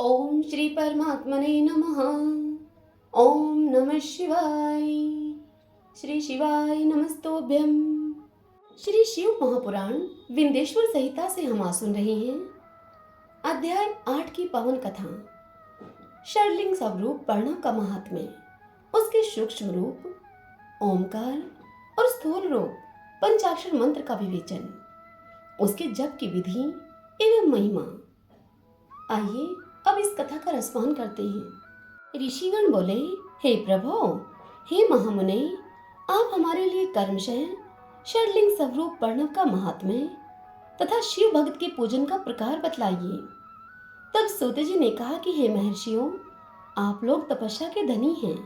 ओम श्री परमात्मने नमः। ओम नमः शिवाय। श्री शिवाय नमस्तोभ्यम। श्री शिव महापुराण विंदेश्वर संहिता से हम सुन रहे हैं अध्याय 8 की पवन कथा। षडलिंग स्वरूप प्रणव का महात्म्य, उसके सूक्ष्म रूप ओमकार और स्थूल रूप पंचाक्षर मंत्र का विवेचन, उसके जप की विधि एवं महिमा। आइए अब इस कथा का रसपान करते हैं। ऋषिगण बोले, हे प्रभो, हे महामुने, आप हमारे लिए कर्मशः षडलिंग स्वरूप प्रणव का महात्म्य तथा शिव भक्त के पूजन का प्रकार बतलाइए। तब सूत जी ने कहा कि हे महर्षियों, आप लोग तपस्या के धनी हैं।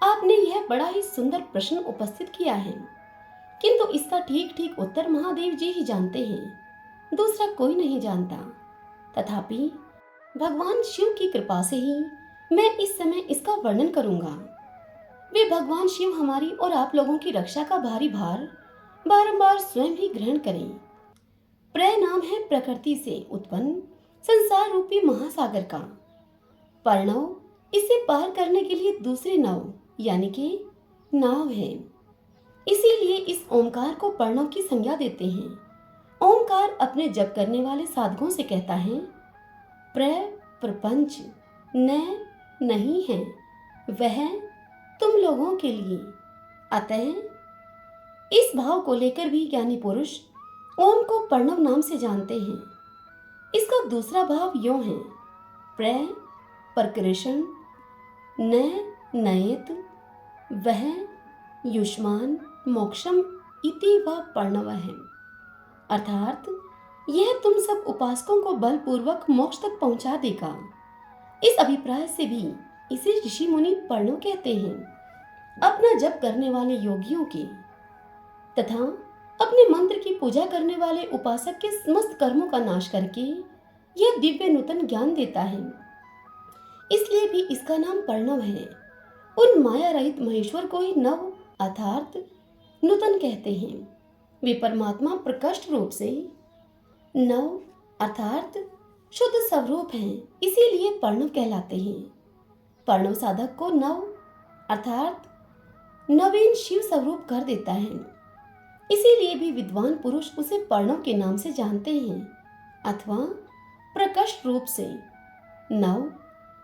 आपने यह बड़ा ही सुंदर प्रश्न उपस्थित किया है, किंतु इसका ठीक ठीक उत्तर महादेव जी ही जानते हैं, दूसरा कोई नहीं जानता। तथापि भगवान शिव की कृपा से ही मैं इस समय इसका वर्णन करूंगा। वे भगवान शिव हमारी और आप लोगों की रक्षा का भारी भार बारंबार स्वयं ही ग्रहण करें। प्रय नाम है प्रकृति से उत्पन्न संसार रूपी महासागर का। पर्णव इसे पार करने के लिए दूसरी नाव यानी कि नाव है। इसीलिए इस ओमकार को पर्णव की संज्ञा देते हैं। ओमकार अपने जप करने वाले साधकों से कहता है, प्रपंच न नहीं है, वह तुम लोगों के लिए। अतः इस भाव को लेकर भी ज्ञानी पुरुष ओम को प्रणव नाम से जानते हैं। इसका दूसरा भाव यों है, प्रकृषण न नयत, वह युष्मान मोक्षम इति व प्रणव है। अर्थात यह तुम सब उपासकों को बलपूर्वक मोक्ष तक पहुंचा देगा। इस अभिप्राय से भी इसे ऋषि मुनि प्रणव कहते हैं। अपना जप करने वाले योगियों की तथा अपने मंत्र की पूजा करने वाले उपासक के समस्त कर्मों का नाश करके यह दिव्य नूतन ज्ञान देता है। इसलिए भी इसका नाम प्रणव है। उन माया रहित महेश्वर को ही नव अर्थात नूतन कहते हैं। वे परमात्मा प्रकृष्ट रूप से नव अर्थात शुद्ध स्वरूप हैं, इसीलिए प्रणव कहलाते हैं। प्रणव साधक को नव अर्थात नवीन शिव स्वरूप कर देता है। इसीलिए भी विद्वान पुरुष उसे प्रणव के नाम से जानते हैं अथवा प्रकृष्ट रूप से नव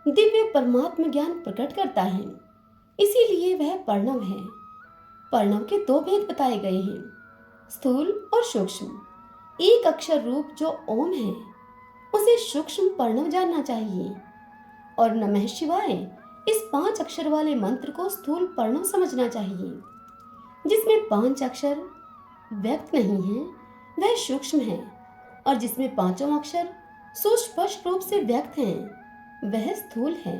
दिव्य परमात्म ज्ञान प्रकट करता है, इसीलिए वह प्रणव है। प्रणव के दो भेद बताए गए हैं, स्थूल और सूक्ष्म। एक अक्षर रूप जो ओम है उसे सूक्ष्म प्रणव जानना चाहिए, और नमः शिवाय इस 5 अक्षर वाले मंत्र को स्थूल प्रणव समझना चाहिए। जिसमें 5 अक्षर व्यक्त नहीं है वह सूक्ष्म है, और जिसमें 5 अक्षर सुस्पष्ट रूप से व्यक्त हैं वह स्थूल है।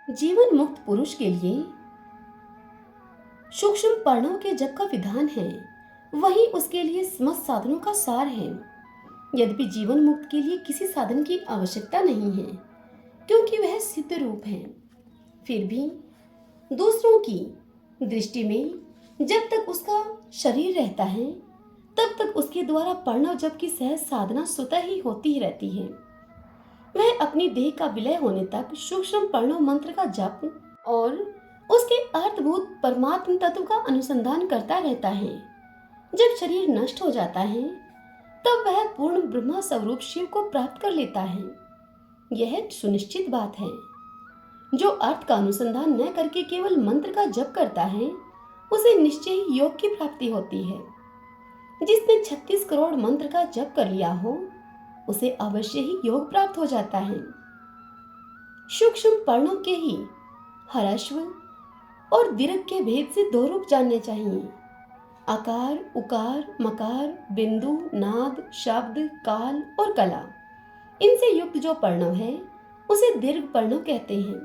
जीवन मुक्त पुरुष के लिए सूक्ष्म प्रणव के जप का विधान है, वही उसके लिए समस्त साधनों का सार है। यद्यपि जीवन मुक्त के लिए किसी साधन की आवश्यकता नहीं है, क्योंकि वह सिद्ध रूप है, फिर भी दूसरों की दृष्टि में जब तक उसका शरीर रहता है तब तक उसके द्वारा प्रणव जप की सहज साधना स्वतः ही होती ही रहती है। वह अपनी देह का विलय होने तक सूक्ष्म प्रणव मंत्र का जप और उसके अर्थभूत परमात्म तत्व का अनुसंधान करता रहता है। जब शरीर नष्ट हो जाता है तब वह पूर्ण ब्रह्मा स्वरूप शिव को प्राप्त कर लेता है। यह सुनिश्चित बात है। जो अर्थ का अनुसंधान न करके केवल मंत्र का जप करता है उसे निश्चय ही योग की प्राप्ति होती है। जिसने 36 करोड़ मंत्र का जप कर लिया हो उसे अवश्य ही योग प्राप्त हो जाता है। सूक्ष्म प्रणव के ही ह्रस्व और दीर्घ के भेद से 2 रूप जानने चाहिए, आकार, उकार, मकार, बिंदु, नाद, शब्द, काल और कला। इनसे युक्त जो प्रणव है उसे दीर्घ प्रणव कहते हैं।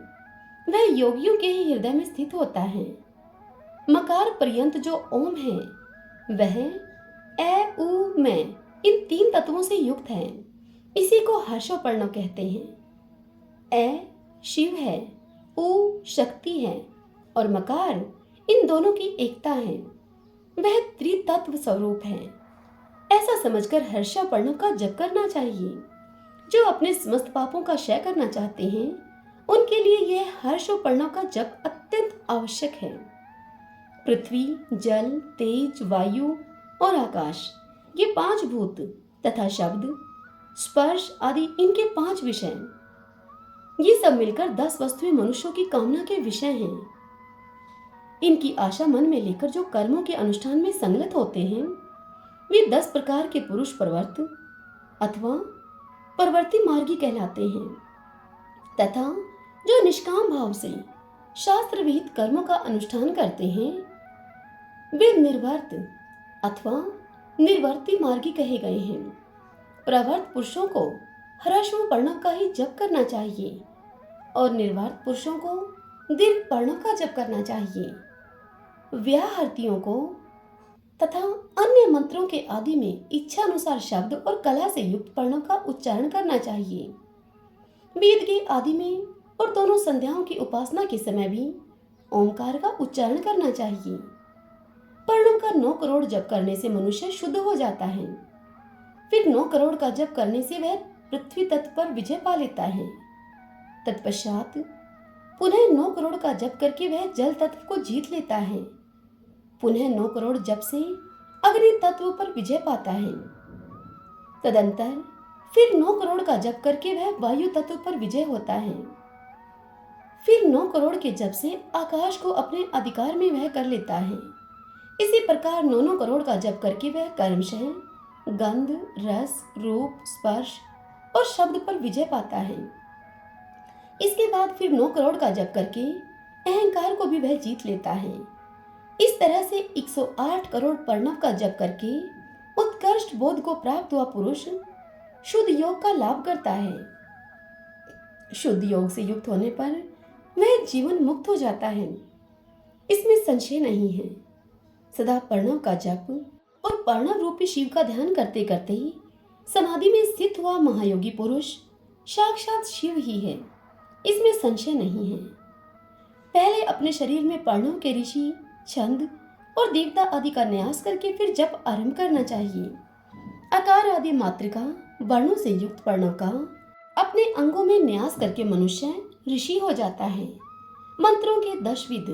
वह योगियों के ही हृदय में स्थित होता है। मकार पर्यंत जो ओम है वह ए उ में इन 3 तत्वों से युक्त है। इसी को हर्षो प्रणव कहते हैं। ए शिव है, उ शक्ति है और मकार इन दोनों की एकता है। वह त्रितत्व स्वरूप है। ऐसा समझकर हर्षा प्रणव का जप करना चाहिए। जो अपने समस्त पापों का क्षय करना चाहते हैं उनके लिए यह हर्ष और प्रणव का जप अत्यंत आवश्यक है। पृथ्वी, जल, तेज, वायु और आकाश, ये 5 भूत तथा शब्द, स्पर्श आदि इनके 5 विषय, ये सब मिलकर 10 वस्तुएं मनुष्यों की कामना के विषय हैं। इनकी आशा मन में लेकर जो कर्मों के अनुष्ठान में संलग्न होते हैं वे 10 प्रकार के पुरुष प्रवर्त अथवा प्रवर्ती मार्गी कहलाते हैं, तथा जो निष्काम भाव से शास्त्र विहित कर्मों का अनुष्ठान करते हैं वे निर्वर्त अथवा निर्वर्ती मार्गी कहे गए हैं। प्रवर्त पुरुषों को हर्ष व प्रणव का ही जप करना चाहिए और निर्वर्त पुरुषों को दीर्घ प्रणव का जप करना चाहिए। व्याहृतियों को तथा अन्य मंत्रों के आदि में इच्छा अनुसार शब्द और कला से युक्त प्रणव का उच्चारण करना चाहिए। वेद के आदि में और दोनों संध्याओं की उपासना के समय भी ओंकार का उच्चारण करना चाहिए। प्रणव का 9 करोड़ जप करने से मनुष्य शुद्ध हो जाता है। फिर 9 करोड़ का जप करने से वह पृथ्वी तत्व पर विजय पा लेता है। तत्पश्चात पुनः 9 करोड़ का जप करके वह जल तत्व को जीत लेता है। पुनः 9 करोड़ जप से अग्नि तत्व पर विजय पाता है। तदंतर फिर 9 करोड़ का जप करके वह वायु तत्व पर विजय होता है। फिर 9 करोड़ के जप से आकाश को अपने अधिकार में वह कर लेता है। इसी प्रकार 9 करोड़ का जप करके वह कर्मशः गंध, रस, रूप, स्पर्श और शब्द पर विजय पाता है। इसके बाद फिर 9 करोड़ का जप करके अहंकार को भी वह जीत लेता है। इस तरह से 108 करोड़ प्रणव का जप करके उत्कृष्ट बोध को प्राप्त हुआ पुरुष शुद्ध योग का लाभ करता है। शुद्ध योग से युक्त होने पर वह जीवन मुक्त हो जाता है, इसमें संशय नहीं है। सदा प्रणव का जप और प्रणव रूपी शिव का ध्यान करते करते ही समाधि में स्थित हुआ महायोगी पुरुष साक्षात शिव ही है, इसमें संशय नहीं है। पहले अपने शरीर में प्रणव के ऋषि, छंद और देवता आदि का न्यास करके फिर जप आरंभ करना चाहिए। आकार आदि मात्रिका वर्णों से युक्त प्रणव का अपने अंगों में न्यास करके मनुष्य ऋषि हो जाता है। मंत्रों के 10 विध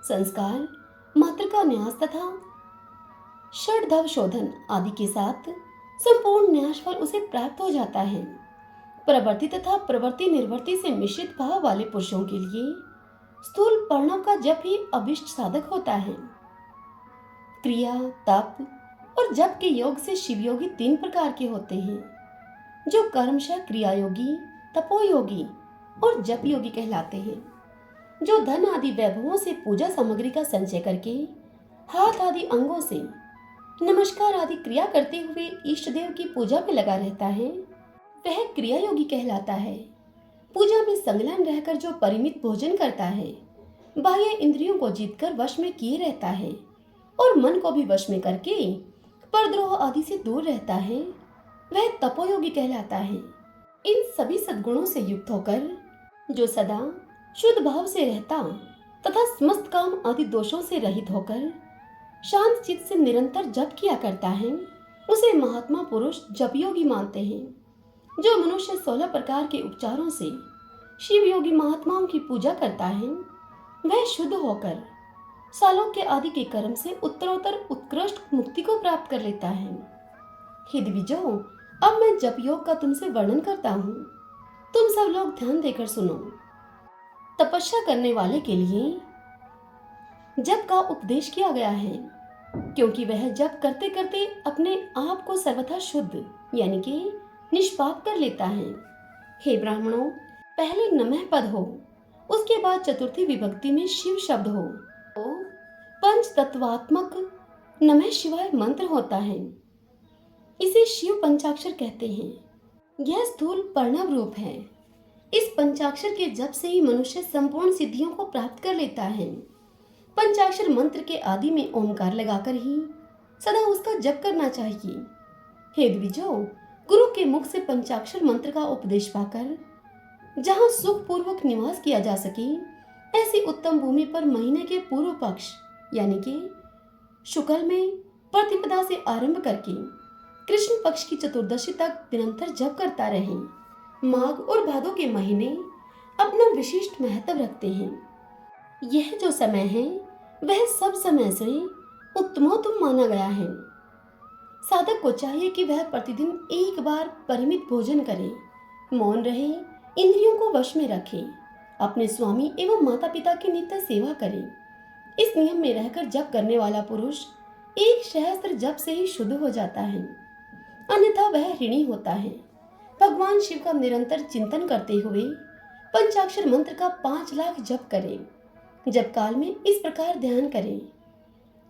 संस्कार, मात्रिका न्यास तथा षड्धव शोधन आदि के साथ संपूर्ण न्यास फल उसे प्राप्त हो जाता है। प्रवृत्ति तथा प्रवृत्ति निर्वृत्ति से मिश्रित भाव वाले पुरुषों के लिए स्थूल प्रणव का जप ही अभिष्ट साधक होता है। क्रिया, तप और जप के योग से शिवयोगी 3 प्रकार के होते हैं, जो कर्मशः क्रिया योगी, तपोयोगी और जप योगी कहलाते हैं। जो धन आदि वैभवों से पूजा सामग्री का संचय करके हाथ आदि अंगों से नमस्कार आदि क्रिया करते हुए इष्ट देव की पूजा में लगा रहता है वह क्रिया योगी कहलाता है। पूजा में संलग्न रहकर जो परिमित भोजन करता है, बाह्य इंद्रियों को जीतकर वश में किए रहता है और मन को भी वश में करके परद्रोह आदि से दूर रहता है, वह तपोयोगी कहलाता है। इन सभी सद्गुणों से युक्त होकर जो सदा शुद्ध भाव से रहता तथा समस्त काम आदि दोषों से रहित होकर शांत चित्त से निरंतर जप किया करता है, उसे महात्मा पुरुष जप योगी मानते हैं। जो मनुष्य 16 प्रकार के उपचारों से शिव योगी महात्माओं की पूजा करता है, वह शुद्ध होकर सालोक्य आदि के कर्म से उत्तरोत्तर उत्कृष्ट मुक्ति को प्राप्त कर लेता है। हे द्विजो, अब मैं जप योग का तुमसे वर्णन करता हूँ, तुम सब लोग ध्यान देकर सुनो। तपस्या करने वाले के लिए जप का उपदेश किया गया है, क्योंकि वह जप करते करते अपने आप को सर्वथा शुद्ध यानी कि निष्पाप कर लेता है। हे ब्राह्मणों, पहले नमः पद हो, उसके बाद चतुर्थी विभक्ति में शिव शब्द हो, तो पंच तत्वात्मक नमः शिवाय मंत्र होता है। इसे शिव पंचाक्षर कहते हैं। यह स्थूल प्रणव रूप है। इस पंचाक्षर के जप से ही मनुष्य संपूर्ण सिद्धियों को प्राप्त कर लेता है। पंचाक्षर मंत्र के आदि में ओंकार लगाकर ही सदा उसका जप करना चाहिए। हे द्विजो, गुरु के मुख से पंचाक्षर मंत्र का उपदेश पाकर जहाँ सुख पूर्वक निवास किया जा सके, ऐसी उत्तम भूमि पर महीने के पूर्व पक्ष यानी कि शुक्ल में प्रतिपदा से आरंभ करके कृष्ण पक्ष की चतुर्दशी तक निरंतर जप करता रहे। माघ और भादो के महीने अपना विशिष्ट महत्व रखते हैं। यह जो समय है वह सब समय से उत्तमोत्तम माना गया है। साधक को चाहिए कि वह प्रतिदिन एक बार परिमित भोजन करे, मौन रहे, इंद्रियों को वश में रखे, अपने स्वामी एवं माता पिता की नित्य सेवा करे। इस नियम में रहकर जप करने वाला पुरुष एक सहस्त्र जप से ही शुद्ध हो जाता है, अन्यथा वह ऋणी होता है। भगवान शिव का निरंतर चिंतन करते हुए पंचाक्षर मंत्र का 5 लाख जप करें। जप काल में इस प्रकार ध्यान करें।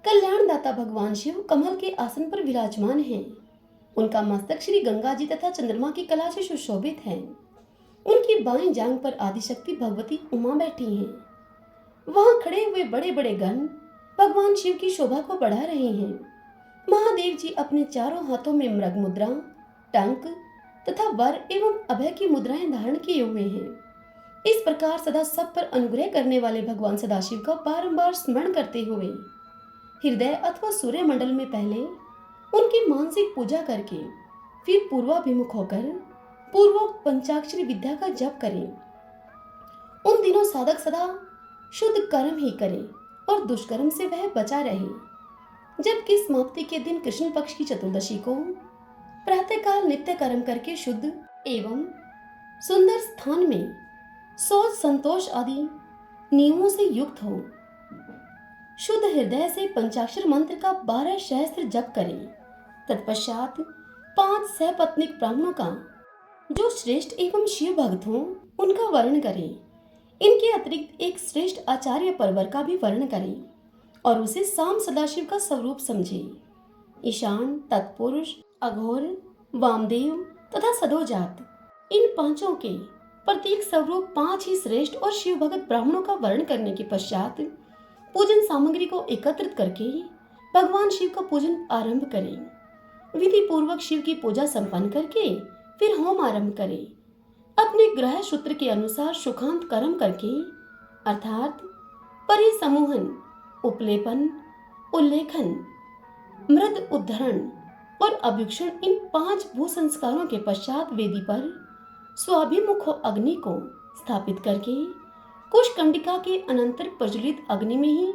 कल्याणदाता भगवान शिव कमल के आसन पर विराजमान हैं। उनका मस्तक श्री गंगा जी तथा चंद्रमा की कला से सुशोभित है। उनकी बाईं जांग पर आदिशक्ति भगवती उमा बैठी हैं। वहां खड़े हुए बड़े बड़े गण भगवान शिव की शोभा को बढ़ा रहे हैं। महादेव जी अपने चारों हाथों में मृग मुद्रा, टंक तथा वर एवं अभय की मुद्राएं धारण किए हुए हैं। इस प्रकार सदा सब पर अनुग्रह करने वाले भगवान सदाशिव का बारंबार स्मरण करते हुए हृदय अथवा सूर्य मंडल में पहले उनकी मानसिक पूजा करके फिर पूर्वाभिमुख होकर पूर्वोक्त पंचाक्षरी विद्या का जप करें। उन दिनों साधक सदा शुद्ध कर्म ही करे और दुष्कर्म से वह बचा रहे। जबकि समाप्ति के दिन कृष्ण पक्ष की चतुर्दशी को प्रातःकाल नित्य कर्म करके शुद्ध एवं सुंदर स्थान में शौच संतोष आदि नियमों से युक्त हो शुद्ध हृदय से पंचाक्षर मंत्र का 12 सहस्त्र जप करें। तत्पश्चात 5 सहपत्निक ब्राह्मणों का जो श्रेष्ठ एवं शिव भक्त हो उनका वर्ण करें। इनके अतिरिक्त एक श्रेष्ठ आचार्य परवर का भी वर्ण करें और उसे साम सदाशिव का स्वरूप समझे। ईशान, तत्पुरुष, अघोर, वामदेव तथा सदोजात, इन पांचों के प्रत्येक स्वरूप 5 ही श्रेष्ठ और शिव भगत ब्राह्मणों का वर्ण करने के पश्चात पूजन सामग्री को एकत्रित करके भगवान शिव का पूजन आरंभ करें। विधि पूर्वक शिव की पूजा संपन्न करके फिर होम आरंभ करें। अपने ग्रह सूत्र के अनुसार सुखांत कर्म करके अर्थात परिसमूहन, उपलेपन, उल्लेखन, मृद उद्धरण और अभिक्षण, इन 5 भू संस्कारों के पश्चात वेदी पर स्वाभिमुख अग्नि को स्थापित करके कुशकंडिका के अनंतर प्रज्वलित अग्नि में ही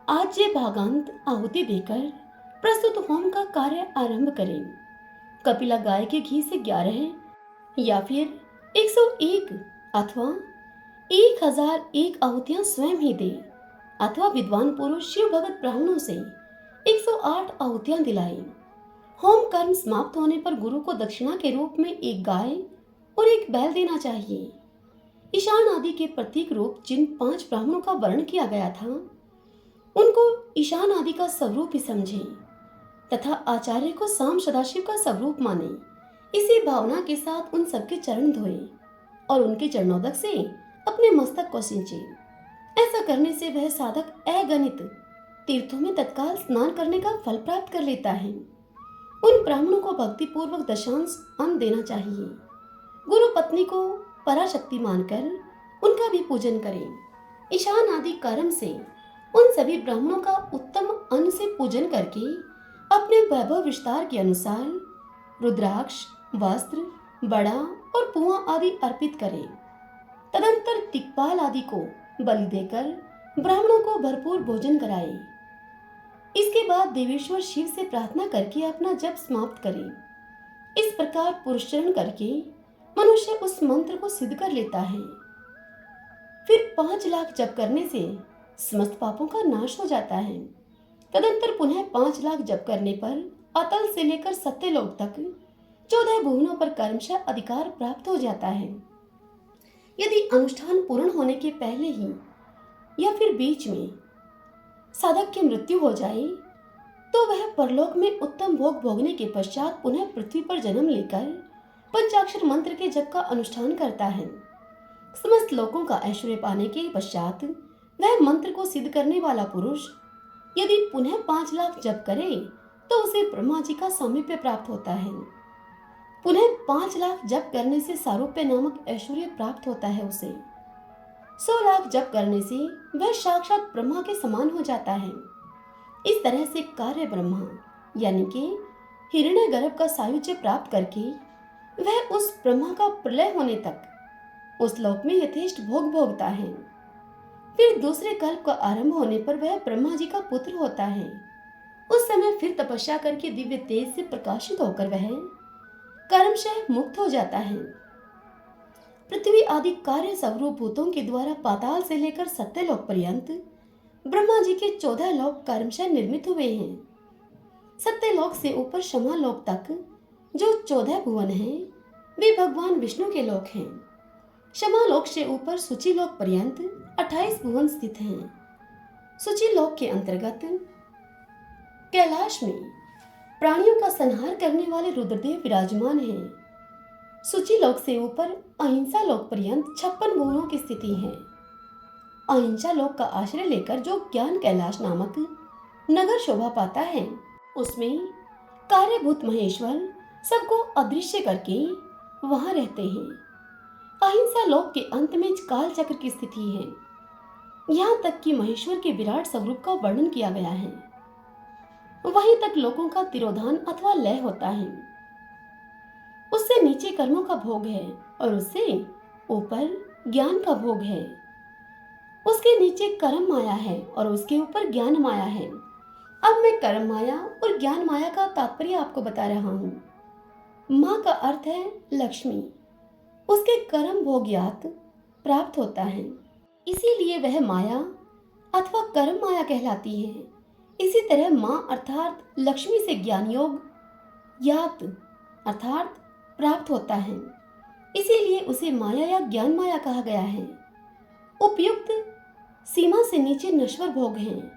आज्य भागांत आहुति देकर प्रस्तुत होम का कार्य आरंभ करें। कपिला गाय के घी से 11 या फिर 101 अथवा 1001 आहुतियां स्वयं ही दे अथवा विद्वान पुरुष शिव भगत ब्राह्मणों से 108 आहुतियां दिलाए। होम कर्म समाप्त होने पर गुरु को दक्षिणा के रूप में एक गाय और एक बैल देना चाहिए। ईशान आदि के प्रतीक रूप जिन 5 ब्राह्मणों का वर्ण किया गया था उनको ईशान आदि का स्वरूप ही समझे तथा आचार्य को साम सदाशिव का स्वरूप माने। इसी भावना के साथ उन सबके चरण धोए और उनके चरणोदक से अपने मस्तक को सींचे। ऐसा करने से वह साधक अगणित तीर्थों में तत्काल स्नान करने का फल प्राप्त कर लेता है। उन ब्राह्मणों को भक्ति पूर्वक दशांश अन्न देना चाहिए। गुरु पत्नी को पराशक्ति मानकर उनका भी पूजन करें। ईशान आदि कर्म से उन सभी ब्राह्मणों का उत्तम अन्न से पूजन करके अपने वैभव विस्तार के अनुसार रुद्राक्ष, वस्त्र, बड़ा और पुआ आदि अर्पित करें। तदंतर दिक्पाल आदि को बलि देकर ब्राह्मणों को भरपूर भोजन कराए। इसके बाद देवेश्वर शिव से प्रार्थना करके अपना जप समाप्त करें। इस प्रकार पुरुषचरण करके मनुष्य उस मंत्र को सिद्ध कर लेता है। फिर 5 लाख जप करने से समस्त पापों का नाश हो जाता है। तदंतर पुनः 5 लाख जप करने पर अतल से लेकर सत्यलोक तक 14 भुवनों पर कर्मशः अधिकार प्राप्त हो जाता है। यदि अनुष्ठान पूर्ण होने के पहले ही या फिर बीच में साधक की मृत्यु हो जाए तो वह परलोक में उत्तम भोग भोगने के पश्चात पुनः पृथ्वी पर जन्म लेकर पंचाक्षर मंत्र के जप का अनुष्ठान करता है। समस्त लोकों का ऐश्वर्य पाने के पश्चात वह मंत्र को सिद्ध करने वाला पुरुष यदि पुनः 5 लाख जप करे तो उसे ब्रह्मा जी का सामीप्य प्राप्त होता है। पुनः 5 लाख जप करने से सारूप्य नामक ऐश्वर्य प्राप्त होता है। उसे 100 लाख जप करने से वह साक्षात ब्रह्मा के समान हो जाता है। इस तरह से कार्य ब्रह्मा यानी कि हिरण्यगर्भ का सायुज्य प्राप्त करके वह उस ब्रह्मा का प्रलय होने तक उस लोक में यथेष्ट भोग भोगता है। फिर दूसरे कल्प का आरंभ होने पर वह ब्रह्मा जी का पुत्र होता है। उस समय फिर तपस्या करके दिव्य तेज से प्रकाशित होकर वह कर्मशः मुक्त हो जाता है। पृथ्वी आदि कार्य स्वरूप भूतों के द्वारा पाताल से लेकर सत्यलोक पर्यंत ब्रह्मा जी के 14 लोक कर्मशः निर्मित हुए हैं। सत्यलोक से ऊपर शमा लोक तक जो 14 भुवन हैं, वे भगवान विष्णु के लोक हैं। शमा लोक से ऊपर सूची लोक पर्यंत 28 भुवन स्थित हैं। सूची लोक के अंतर्गत कैलाश में प्राणियों का संहार करने वाले रुद्रदेव विराजमान हैं। सूची लोक से ऊपर अहिंसा लोक पर्यंत 56 भुवनों की स्थिति है। अहिंसा लोक का आश्रय लेकर जो ज्ञान कैलाश नामक नगर शोभा पाता है, उसमें कार्यभूत महेश्वर सबको अदृश्य करके वहां रहते हैं। अहिंसा लोक के अंत में काल चक्र की स्थिति है। यहाँ तक कि महेश्वर के विराट स्वरूप का वर्णन किया गया है। वहीं तक लोगों का तिरोधान अथवा लय होता है। उससे नीचे कर्मों का भोग है और उससे ऊपर ज्ञान का भोग है। उसके नीचे कर्म माया है और उसके ऊपर ज्ञान माया है। अब मैं कर्म माया और ज्ञान माया का तात्पर्य आपको बता रहा हूँ। माँ का अर्थ है लक्ष्मी। उसके कर्म भोग्यात प्राप्त होता है, इसीलिए वह माया अथवा कर्म माया कहलाती है। इसी तरह माँ अर्थात लक्ष्मी से ज्ञान योग यात अर्थात प्राप्त होता है, इसीलिए उसे माया या ज्ञान माया कहा गया है। उपयुक्त सीमा से नीचे नश्वर भोग हैं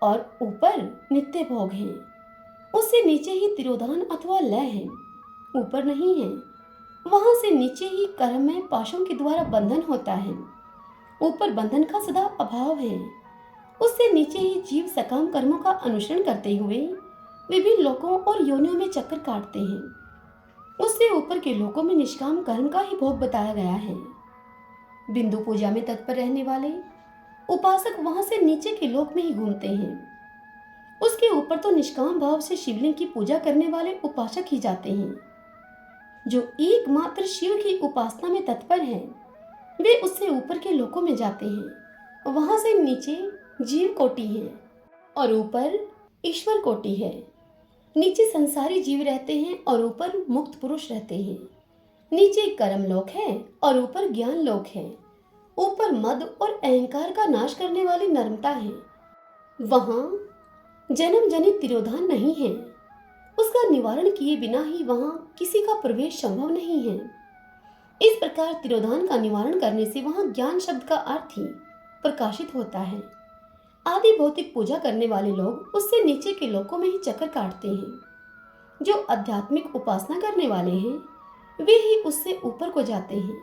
और ऊपर नित्य भोग हैं। उससे नीचे ही तिरोधान अथवा लय है, ऊपर नहीं है। वहां से नीचे ही कर्म में पाशों के द्वारा बंधन होता है, ऊपर बंधन का सदा अभाव है। उससे नीचे ही जीव सकाम कर्मों का अनुसरण करते हुए विभिन्न लोकों और योनियों में चक्कर काटते हैं। उससे ऊपर के लोकों में निष्काम कर्म का ही भोग बताया गया है। बिंदु पूजा में तत्पर रहने वाले उपासक वहां से नीचे के लोक में ही घूमते हैं। उसके ऊपर तो निष्काम भाव से शिवलिंग की पूजा करने वाले उपासक ही जाते हैं। जो एकमात्र शिव की उपासना में तत्पर हैं, वे उससे ऊपर के लोकों में जाते हैं। वहां से नीचे जीव कोटि है और ऊपर ईश्वर कोटि है। नीचे संसारी जीव रहते हैं और ऊपर मुक्त पुरुष रहते हैं। नीचे कर्म लोक है और ऊपर ज्ञान लोक है। ऊपर मद और अहंकार का नाश करने वाली नर्मता है। वहां जन्म जनित तिरोधान नहीं है। उसका निवारण किए बिना ही वहां किसी का प्रवेश संभव नहीं है। इस प्रकार तिरोधान का निवारण करने से वहां ज्ञान शब्द का अर्थ ही प्रकाशित होता है। आदि भौतिक पूजा करने वाले लोग उससे नीचे के लोकों में ही चक्कर काटते हैं। जो आध्यात्मिक उपासना करने वाले हैं, वे ही उससे ऊपर को जाते हैं।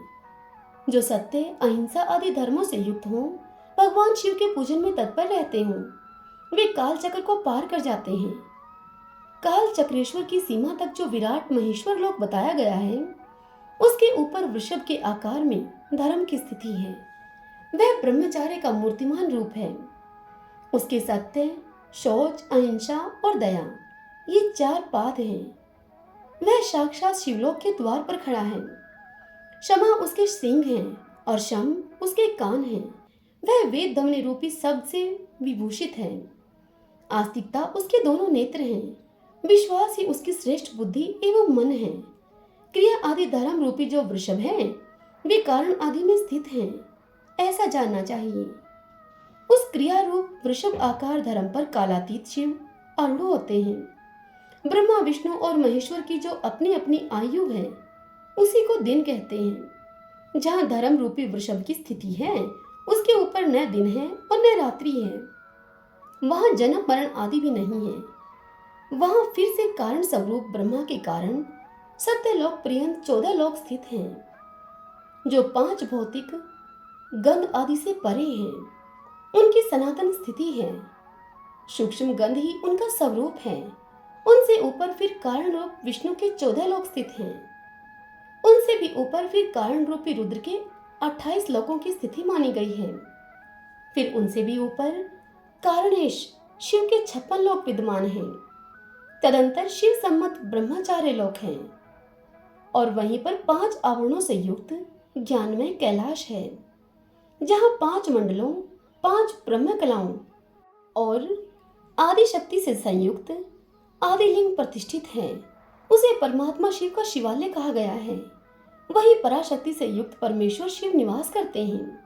जो सत्य अहिंसा आदि धर्मों से युक्त हों, भगवान शिव के पूजन में तत्पर रहते हों, वे काल चक्र को पार कर जाते हैं। काल चक्रेश्वर की सीमा तक जो विराट महेश्वर लोक बताया गया है, उसके ऊपर वृषभ के आकार में धर्म की स्थिति है। वह ब्रह्मचार्य का मूर्तिमान रूप है। उसके सत्य, शौच, अहिंसा और दया, ये 4 पाद हैं। वह साक्षात शिवलोक के द्वार पर खड़ा है। क्षमा उसके सिंह हैं और शम उसके कान हैं। वह वेद ध्वनि रूपी शब्द से विभूषित है। आस्तिकता उसके दोनों नेत्र हैं। विश्वास ही उसकी श्रेष्ठ बुद्धि एवं मन है। क्रिया आदि धर्म रूपी जो वृषभ है, वे कारण आदि में स्थित हैं, ऐसा जानना चाहिए। उस क्रिया रूप वृषभ आकार धर्म पर कालातीत शिव आरूढ़ होते हैं। ब्रह्मा, विष्णु और महेश्वर की जो अपनी अपनी आयु है, उसी को दिन कहते हैं। जहाँ धर्म रूपी वृषभ की स्थिति है, उसके ऊपर न दिन है और न रात्रि है। वहाँ जन्म मरण आदि भी नहीं है। वहाँ फिर से कारण स्वरूप ब्रह्मा के कारण सत्यलोक पर्यंत 14 लोक स्थित हैं, जो 5 भौतिक गंध आदि से परे हैं। उनकी सनातन स्थिति है। सूक्ष्म गंध ही उनका स्वरूप है। उनसे ऊपर फिर कारण रूप विष्णु के 14 लोक स्थित हैं। उनसे भी ऊपर फिर कारण रूपी रुद्र के 28 लोकों की स्थिति मानी गई है। फिर उनसे भी ऊपर कारणेश शिव के 56 लोक विद्यमान हैं। तदंतर शिव सम्मत ब्रह्मचार्य लोक हैं। और वहीं पर 5 आवरणों से युक्त ज्ञानमय कैलाश है, जहाँ 5 मंडलों, 5 ब्रह्म कलाओं और आदि शक्ति से संयुक्त आदिलिंग प्रतिष्ठित है। उसे परमात्मा शिव का शिवालय कहा गया है। वही पराशक्ति से युक्त परमेश्वर शिव निवास करते हैं।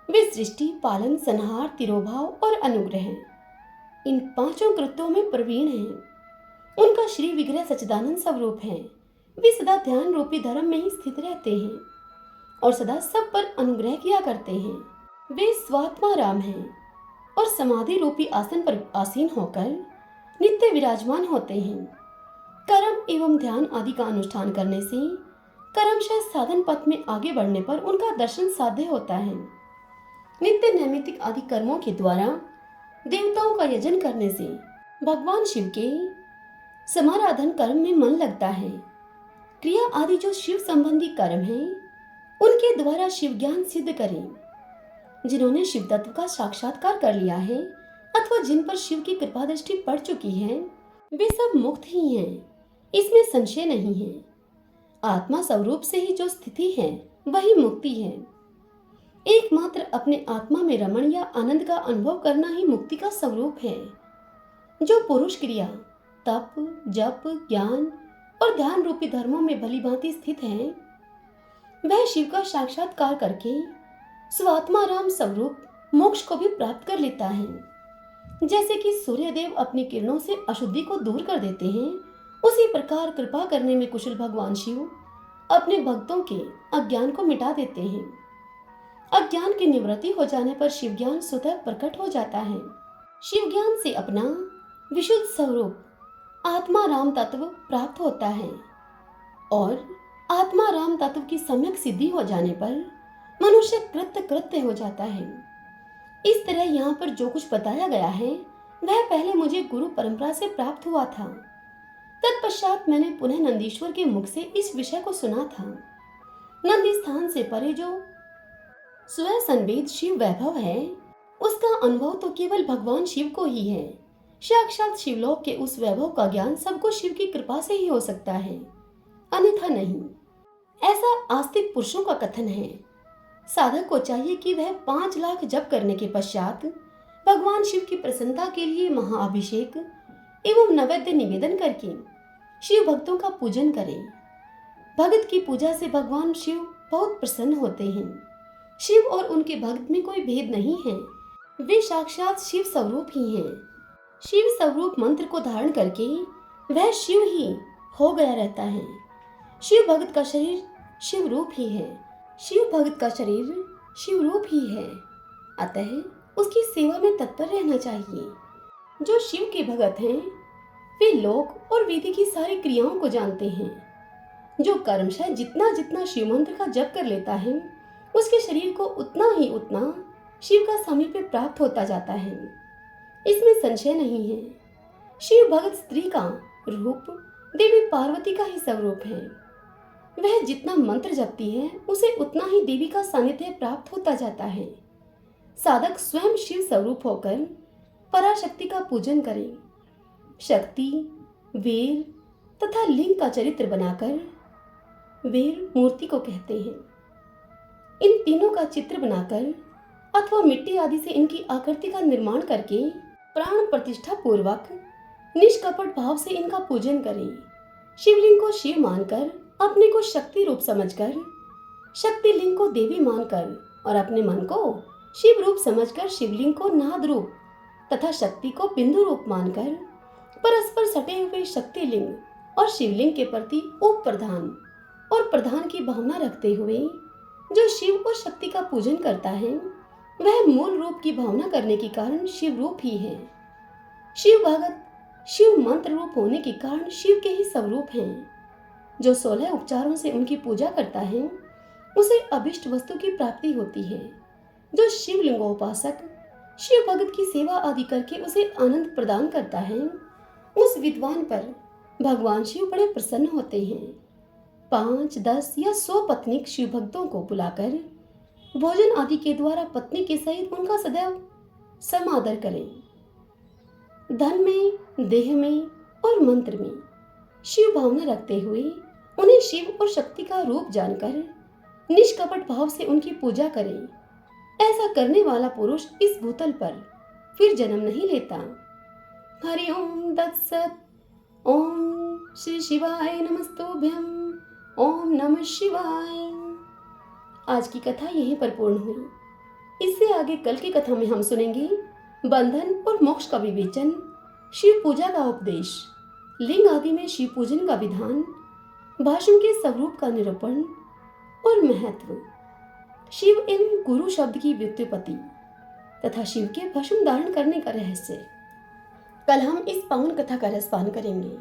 वे सृष्टि, पालन, संहार, तिरोभाव और अनुग्रह इन 5 कृत्यों में प्रवीण हैं। उनका श्री विग्रह सच्चिदानंद स्वरूप है। वे सदा ध्यान रूपी धर्म में ही स्थित रहते हैं और सदा सब पर अनुग्रह किया करते हैं। वे स्वात्मा राम हैं और समाधि रूपी आसन पर आसीन होकर नित्य विराजमान होते हैं। कर्म एवं ध्यान आदि का अनुष्ठान करने से कर्मशः साधन पथ में आगे बढ़ने पर उनका दर्शन साध्य होता है। नित्य नैमित्तिक आदि कर्मों के द्वारा देवताओं का यजन करने से भगवान शिव के समाराधन कर्म में मन लगता है। क्रिया आदि जो शिव संबंधी कर्म हैं, उनके द्वारा शिव ज्ञान सिद्ध करें। जिन्होंने शिव तत्व का साक्षात्कार कर लिया है अथवा जिन पर शिव की कृपा दृष्टि पड़ चुकी है, वे सब मुक्त ही हैं, इसमें संशय नहीं है। आत्मा स्वरूप से ही जो स्थिति है वही मुक्ति है। एकमात्र अपने आत्मा में रमण या आनंद का अनुभव करना ही मुक्ति का स्वरूप है। जो पुरुष क्रिया, तप, जप, ज्ञान और ध्यान रूपी धर्मों में भलीभांति स्थित है, वह शिव का साक्षात्कार करके स्वात्मा राम स्वरूप मोक्ष को भी प्राप्त कर लेता है। जैसे कि सूर्यदेव अपनी किरणों से अशुद्धि को दूर कर देते हैं, उसी प्रकार कृपा करने में कुशल भगवान शिव अपने भक्तों के अज्ञान को मिटा देते हैं। अज्ञान की निवृत्ति हो जाने पर शिव ज्ञान स्वतः प्रकट हो जाता है। शिव ज्ञान से अपना विशुद्ध स्वरूप आत्मा राम तत्व प्राप्त होता है और आत्मा राम तत्व की सम्यक सिद्धि हो जाने पर मनुष्य कृत्य कृत्य हो जाता है। इस तरह यहाँ पर जो कुछ बताया गया है वह पहले मुझे गुरु परंपरा से प्राप्त हुआ था। तत्पश्चात मैंने पुनः नंदीश्वर के मुख से इस विषय को सुना था। नंदी स्थान से परे जो स्वसंवेद शिव वैभव है, उसका अनुभव तो केवल भगवान शिव को ही है। साक्षात शिवलोक के उस वैभव का ज्ञान सबको शिव की कृपा से ही हो सकता है, अन्यथा नहीं। ऐसा आस्तिक पुरुषों का कथन है। साधक को चाहिए कि वह 5 लाख जप करने के पश्चात भगवान शिव की प्रसन्नता के लिए महाअभिषेक एवं नैवेद्य निवेदन करके शिव भक्तों का पूजन करे। भगत की पूजा से भगवान शिव बहुत प्रसन्न होते हैं। शिव और उनके भक्त में कोई भेद नहीं है, वे साक्षात शिव स्वरूप ही हैं। शिव स्वरूप मंत्र को धारण करके वह शिव ही हो गया रहता है। शिव भगत का शरीर शिव रूप ही है। शिव भगत का शरीर शिव रूप ही है, अतः उसकी सेवा में तत्पर रहना चाहिए। जो शिव के भगत हैं वे लोक और विधि की सारी क्रियाओं को जानते हैं। जो कर्मशः जितना जितना शिव मंत्र का जप कर लेता है, उसके शरीर को उतना ही उतना शिव का सामीप्य प्राप्त होता जाता है, इसमें संशय नहीं है। शिव भगत स्त्री का रूप देवी पार्वती का ही स्वरूप है। वह जितना मंत्र जपती है उसे उतना ही देवी का सानिध्य प्राप्त होता जाता है। साधक स्वयं शिव स्वरूप होकर पराशक्ति का पूजन करे। शक्ति, वीर तथा लिंग का चरित्र बनाकर वीर मूर्ति को कहते हैं। इन तीनों का चित्र बनाकर अथवा मिट्टी आदि से इनकी आकृति का निर्माण करके प्राण प्रतिष्ठा पूर्वक निष्कपट भाव से इनका पूजन करें। शिवलिंग को शिव मानकर, अपने को शक्ति रूप समझकर, शक्ति लिंग को देवी मानकर और अपने मन को शिव रूप समझकर शिवलिंग को नाद रूप तथा शक्ति को बिंदु रूप मानकर परस्पर सटे हुए शक्ति लिंग और शिवलिंग के प्रति उप प्रधान और प्रधान की भावना रखते हुए जो शिव और शक्ति का पूजन करता है, वह मूल रूप की भावना करने के कारण शिव रूप ही है। शिव भगत शिव मंत्र रूप होने के कारण शिव के ही स्वरूप हैं। जो 16 उपचारों से उनकी पूजा करता है उसे अभिष्ट वस्तु की प्राप्ति होती है। जो शिवलिंगोपासक शिव भगत की सेवा आदि करके उसे आनंद प्रदान करता है, उस विद्वान पर भगवान शिव बड़े प्रसन्न होते हैं। 5, 10 या 100 पत्नीक शिव भक्तों को बुलाकर भोजन आदि के द्वारा पत्नी के सहित उनका सदैव समादर करें। धन में, देह में और मंत्र में शिव भावना रखते हुए उन्हें शिव और शक्ति का रूप जानकर निष्कपट भाव से उनकी पूजा करें। ऐसा करने वाला पुरुष इस भूतल पर फिर जन्म नहीं लेता। हरि ओम तत्सत। ओम श्री शिवाय नमस्तुभ्यम। ओम नमः शिवाय। आज की कथा यहीं पर पूर्ण हुई। इससे आगे कल की कथा में हम सुनेंगे बंधन और मोक्ष का विवेचन, शिव पूजा का उपदेश, लिंग आदि में शिव पूजन का विधान, भाषण के स्वरूप का निरूपण और महत्व, शिव एवं गुरु शब्द की व्युत्पत्ति तथा शिव के भस्म धारण करने का रहस्य। कल हम इस पावन कथा का रसपान करेंगे।